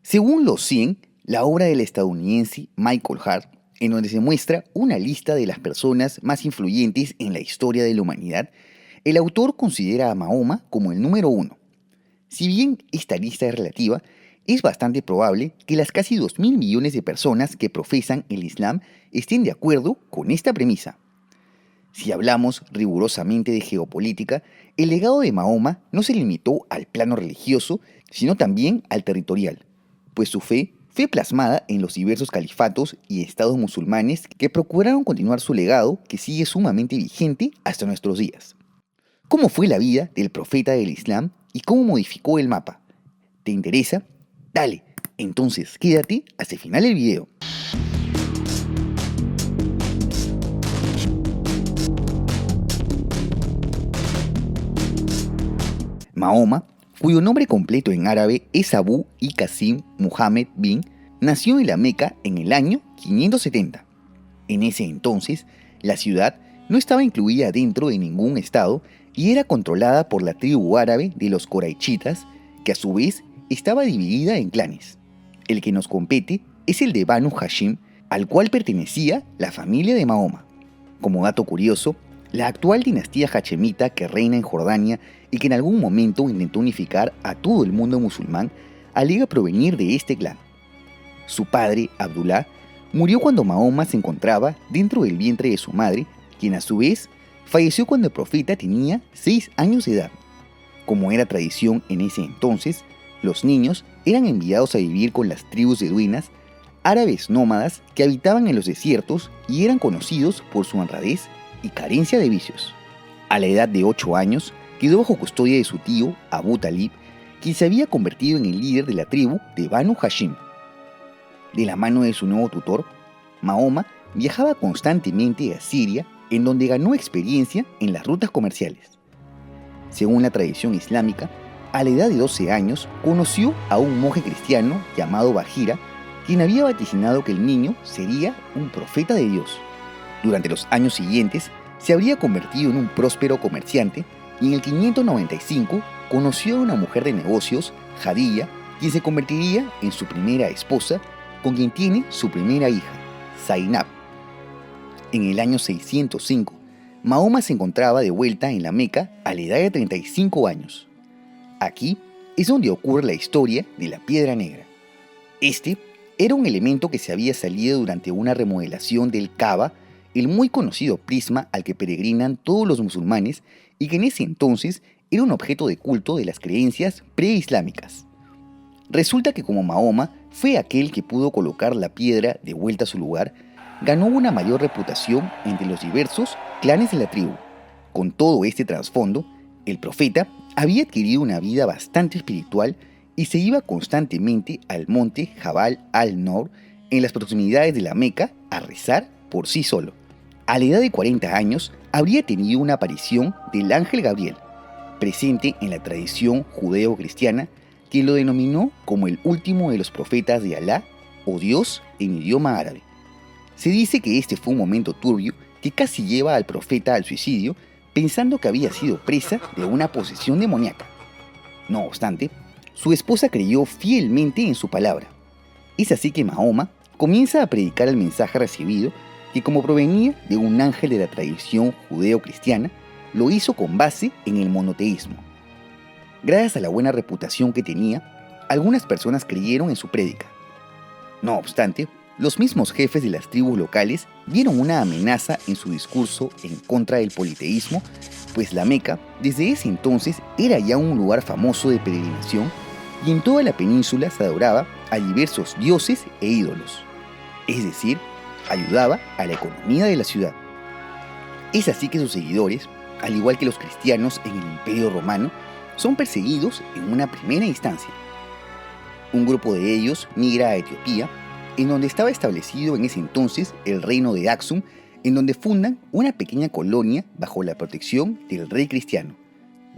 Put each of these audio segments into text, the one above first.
Según los 100, la obra del estadounidense Michael Hart, en donde se muestra una lista de las personas más influyentes en la historia de la humanidad, el autor considera a Mahoma como el número uno. Si bien esta lista es relativa, es bastante probable que las casi 2.000 millones de personas que profesan el Islam estén de acuerdo con esta premisa. Si hablamos rigurosamente de geopolítica, el legado de Mahoma no se limitó al plano religioso, sino también al territorial, pues su fe fue plasmada en los diversos califatos y estados musulmanes que procuraron continuar su legado, que sigue sumamente vigente hasta nuestros días. ¿Cómo fue la vida del profeta del Islam y cómo modificó el mapa? ¿Te interesa? Dale, entonces quédate hasta el final del video. Mahoma, cuyo nombre completo en árabe es Abu y-Qasim Muhammad bin, nació en la Meca en el año 570. En ese entonces, la ciudad no estaba incluida dentro de ningún estado y era controlada por la tribu árabe de los Quraychitas, que a su vez estaba dividida en clanes. El que nos compete es el de Banu Hashim, al cual pertenecía la familia de Mahoma. Como dato curioso, la actual dinastía hachemita que reina en Jordania y que en algún momento intentó unificar a todo el mundo musulmán, alega provenir de este clan. Su padre, Abdullah, murió cuando Mahoma se encontraba dentro del vientre de su madre, quien a su vez falleció cuando el profeta tenía 6 años de edad. Como era tradición en ese entonces, los niños eran enviados a vivir con las tribus beduinas, árabes nómadas que habitaban en los desiertos y eran conocidos por su honradez y carencia de vicios. A la edad de 8 años, quedó bajo custodia de su tío, Abu Talib, quien se había convertido en el líder de la tribu de Banu Hashim. De la mano de su nuevo tutor, Mahoma viajaba constantemente a Siria, en donde ganó experiencia en las rutas comerciales. Según la tradición islámica, a la edad de 12 años conoció a un monje cristiano llamado Bahira, quien había vaticinado que el niño sería un profeta de Dios. Durante los años siguientes, se habría convertido en un próspero comerciante y en el 595 conoció a una mujer de negocios, Jadilla, quien se convertiría en su primera esposa, con quien tiene su primera hija, Zainab. En el año 605, Mahoma se encontraba de vuelta en la Meca a la edad de 35 años. Aquí es donde ocurre la historia de la Piedra Negra. Este era un elemento que se había salido durante una remodelación del Kaaba, el muy conocido prisma al que peregrinan todos los musulmanes y que en ese entonces era un objeto de culto de las creencias preislámicas. Resulta que como Mahoma fue aquel que pudo colocar la piedra de vuelta a su lugar, ganó una mayor reputación entre los diversos clanes de la tribu. Con todo este trasfondo, el profeta había adquirido una vida bastante espiritual y se iba constantemente al monte Jabal al-Nur en las proximidades de la Meca a rezar por sí solo. A la edad de 40 años habría tenido una aparición del ángel Gabriel, presente en la tradición judeo-cristiana, quien lo denominó como el último de los profetas de Alá o Dios en idioma árabe. Se dice que este fue un momento turbio que casi lleva al profeta al suicidio, pensando que había sido presa de una posesión demoníaca. No obstante, su esposa creyó fielmente en su palabra. Es así que Mahoma comienza a predicar el mensaje recibido, que como provenía de un ángel de la tradición judeo-cristiana, lo hizo con base en el monoteísmo. Gracias a la buena reputación que tenía, algunas personas creyeron en su prédica. No obstante, los mismos jefes de las tribus locales vieron una amenaza en su discurso en contra del politeísmo, pues la Meca desde ese entonces era ya un lugar famoso de peregrinación y en toda la península se adoraba a diversos dioses e ídolos. Es decir, ayudaba a la economía de la ciudad. Es así que sus seguidores, al igual que los cristianos en el Imperio Romano, son perseguidos en una primera instancia. Un grupo de ellos migra a Etiopía, en donde estaba establecido en ese entonces el reino de Aksum, en donde fundan una pequeña colonia bajo la protección del rey cristiano.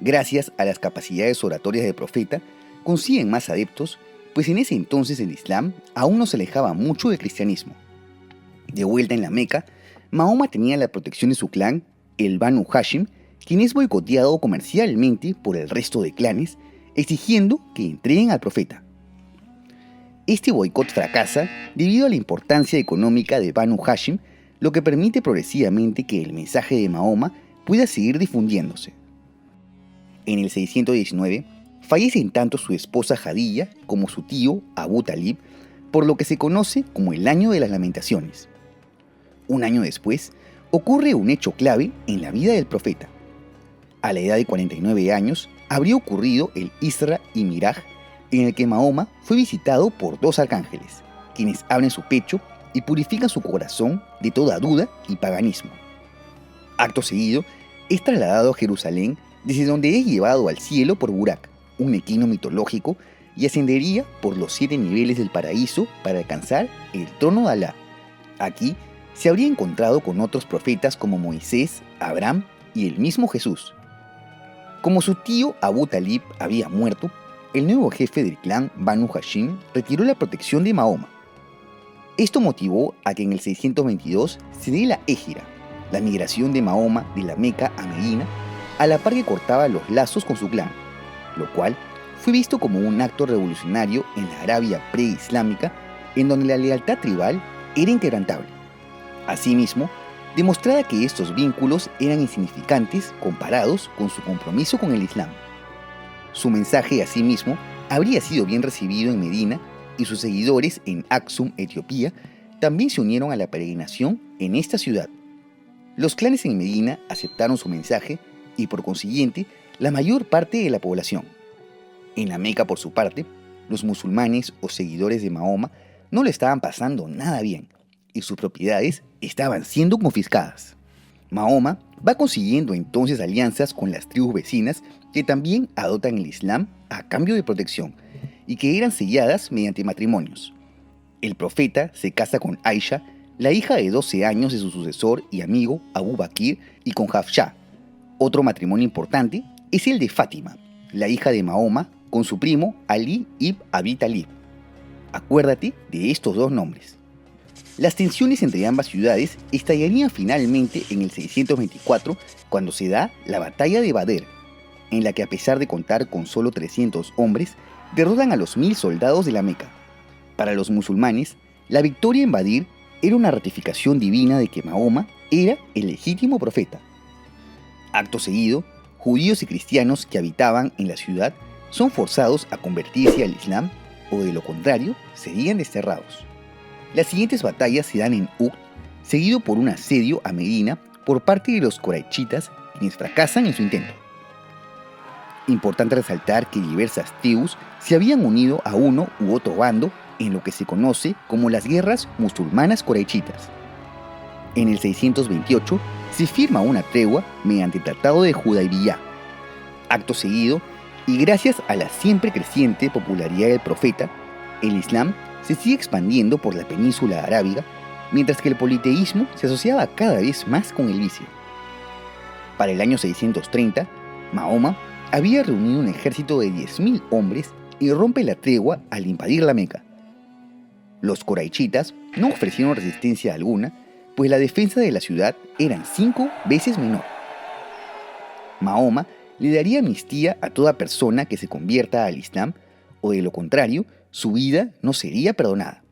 Gracias a las capacidades oratorias del profeta, consiguen más adeptos, pues en ese entonces el Islam aún no se alejaba mucho del cristianismo. De vuelta en la Meca, Mahoma tenía la protección de su clan, el Banu Hashim, quien es boicoteado comercialmente por el resto de clanes, exigiendo que entreguen al profeta. Este boicot fracasa debido a la importancia económica de Banu Hashim, lo que permite progresivamente que el mensaje de Mahoma pueda seguir difundiéndose. En el 619, fallecen tanto su esposa Jadilla como su tío Abu Talib, por lo que se conoce como el Año de las Lamentaciones. Un año después, ocurre un hecho clave en la vida del profeta. A la edad de 49 años, habría ocurrido el Isra y Miraj, en el que Mahoma fue visitado por dos arcángeles, quienes abren su pecho y purifican su corazón de toda duda y paganismo. Acto seguido, es trasladado a Jerusalén, desde donde es llevado al cielo por Burak, un equino mitológico, y ascendería por los 7 niveles del paraíso para alcanzar el trono de Alá. Aquí se habría encontrado con otros profetas como Moisés, Abraham y el mismo Jesús. Como su tío Abu Talib había muerto, el nuevo jefe del clan Banu Hashim retiró la protección de Mahoma. Esto motivó a que en el 622 se dé la Égira, la migración de Mahoma de la Meca a Medina, a la par que cortaba los lazos con su clan, lo cual fue visto como un acto revolucionario en la Arabia preislámica, en donde la lealtad tribal era inquebrantable. Asimismo, demostraba que estos vínculos eran insignificantes comparados con su compromiso con el Islam. Su mensaje, asimismo, habría sido bien recibido en Medina, y sus seguidores en Aksum, Etiopía, también se unieron a la peregrinación en esta ciudad. Los clanes en Medina aceptaron su mensaje y, por consiguiente, la mayor parte de la población. En la Meca, por su parte, los musulmanes o seguidores de Mahoma no le estaban pasando nada bien, y sus propiedades estaban siendo confiscadas. Mahoma va consiguiendo entonces alianzas con las tribus vecinas que también adoptan el Islam a cambio de protección y que eran selladas mediante matrimonios. El profeta se casa con Aisha, la hija de 12 años de su sucesor y amigo Abu Bakr, y con Hafsha. Otro matrimonio importante es el de Fátima, la hija de Mahoma, con su primo Ali ibn Abi Talib. Acuérdate de estos dos nombres. Las tensiones entre ambas ciudades estallarían finalmente en el 624, cuando se da la batalla de Badr, en la que, a pesar de contar con solo 300 hombres, derrotan a los 1000 soldados de la Meca. Para los musulmanes, la victoria en Badr era una ratificación divina de que Mahoma era el legítimo profeta. Acto seguido, judíos y cristianos que habitaban en la ciudad son forzados a convertirse al Islam, o de lo contrario, serían desterrados. Las siguientes batallas se dan en Uqt, seguido por un asedio a Medina por parte de los Quraychitas, quienes fracasan en su intento. Importante resaltar que diversas tribus se habían unido a uno u otro bando en lo que se conoce como las guerras musulmanas quraychitas. En el 628 se firma una tregua mediante el Tratado de Hudaybiyah. Acto seguido, y gracias a la siempre creciente popularidad del profeta, el Islam se sigue expandiendo por la península arábiga, mientras que el politeísmo se asociaba cada vez más con el vicio. Para el año 630, Mahoma había reunido un ejército de 10.000 hombres y rompe la tregua al invadir la Meca. Los quraychitas no ofrecieron resistencia alguna, pues la defensa de la ciudad eran 5 veces menor. Mahoma le daría amnistía a toda persona que se convierta al Islam, o de lo contrario, su vida no sería perdonada.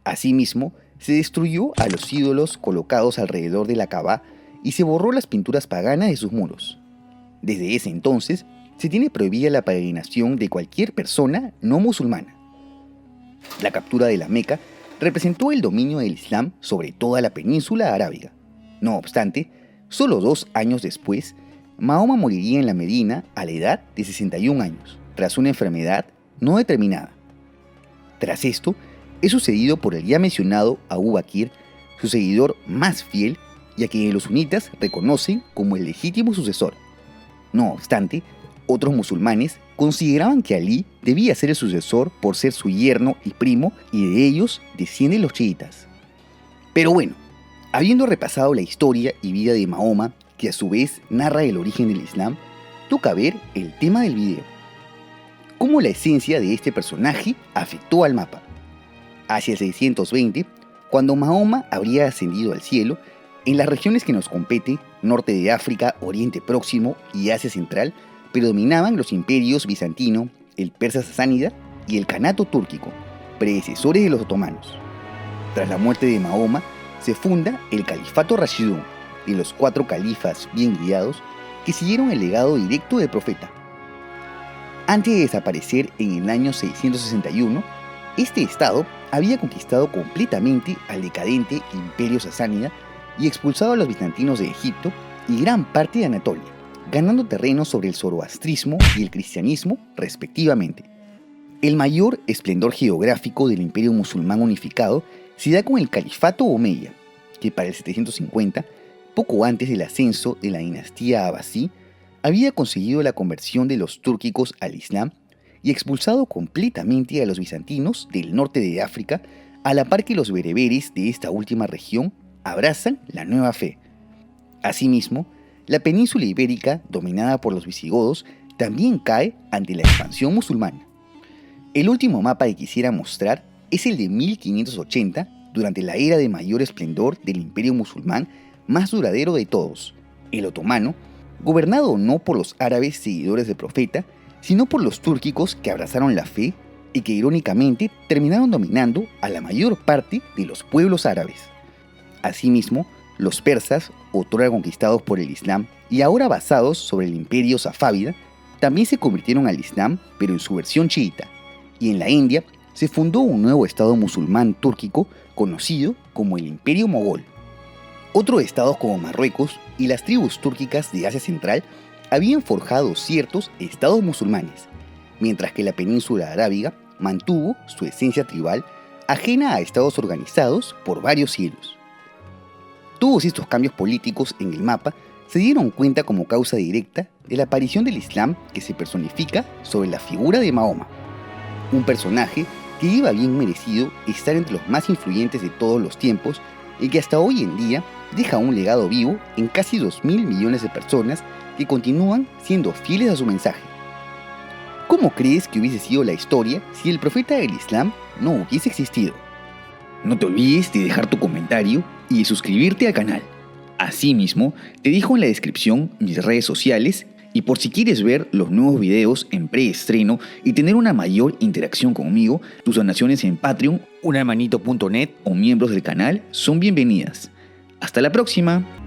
Asimismo, se destruyó a los ídolos colocados alrededor de la Kaaba y se borró las pinturas paganas de sus muros. Desde ese entonces, se tiene prohibida la peregrinación de cualquier persona no musulmana. La captura de la Meca representó el dominio del Islam sobre toda la península arábiga. No obstante, solo 2 años después, Mahoma moriría en la Medina a la edad de 61 años, tras una enfermedad no determinada. Tras esto, es sucedido por el ya mencionado Abu Bakr, su seguidor más fiel y a quien los sunitas reconocen como el legítimo sucesor. No obstante, otros musulmanes consideraban que Ali debía ser el sucesor por ser su yerno y primo, y de ellos descienden los chiitas. Pero bueno, habiendo repasado la historia y vida de Mahoma, que a su vez narra el origen del Islam, toca ver el tema del video. Cómo la esencia de este personaje afectó al mapa. Hacia el 620, cuando Mahoma habría ascendido al cielo, en las regiones que nos compete, norte de África, Oriente Próximo y Asia Central, predominaban los imperios bizantino, el persa sasánida y el Kanato túrquico. predecesores de los otomanos. Tras la muerte de Mahoma, se funda el Califato Rashidun, de los 4 califas bien guiados que siguieron el legado directo del profeta. Antes de desaparecer en el año 661, este estado había conquistado completamente al decadente Imperio Sasánida y expulsado a los bizantinos de Egipto y gran parte de Anatolia, ganando terreno sobre el zoroastrismo y el cristianismo respectivamente. El mayor esplendor geográfico del Imperio musulmán unificado se da con el Califato Omeya, que para el 750, poco antes del ascenso de la dinastía Abbasí, había conseguido la conversión de los túrquicos al Islam y expulsado completamente a los bizantinos del norte de África, a la par que los bereberes de esta última región abrazan la nueva fe. Asimismo, la península ibérica, dominada por los visigodos, también cae ante la expansión musulmana. El último mapa que quisiera mostrar es el de 1580, durante la era de mayor esplendor del imperio musulmán más duradero de todos, el otomano, gobernado no por los árabes seguidores del profeta, sino por los túrquicos que abrazaron la fe y que irónicamente terminaron dominando a la mayor parte de los pueblos árabes. Asimismo, los persas, otrora conquistados por el Islam y ahora basados sobre el imperio safávida, también se convirtieron al Islam, pero en su versión chiita, y en la India se fundó un nuevo estado musulmán túrquico conocido como el Imperio Mogol. Otros estados como Marruecos y las tribus túrquicas de Asia Central habían forjado ciertos estados musulmanes, mientras que la península arábiga mantuvo su esencia tribal ajena a estados organizados por varios siglos. Todos estos cambios políticos en el mapa se dieron cuenta como causa directa de la aparición del Islam que se personifica sobre la figura de Mahoma, un personaje que lleva bien merecido estar entre los más influyentes de todos los tiempos y que hasta hoy en día deja un legado vivo en casi 2.000 millones de personas que continúan siendo fieles a su mensaje. ¿Cómo crees que hubiese sido la historia si el profeta del Islam no hubiese existido? No te olvides de dejar tu comentario y de suscribirte al canal. Asimismo, te dejo en la descripción mis redes sociales y por si quieres ver los nuevos videos en preestreno y tener una mayor interacción conmigo, tus donaciones en Patreon, unahermanito.net o miembros del canal son bienvenidas. ¡Hasta la próxima!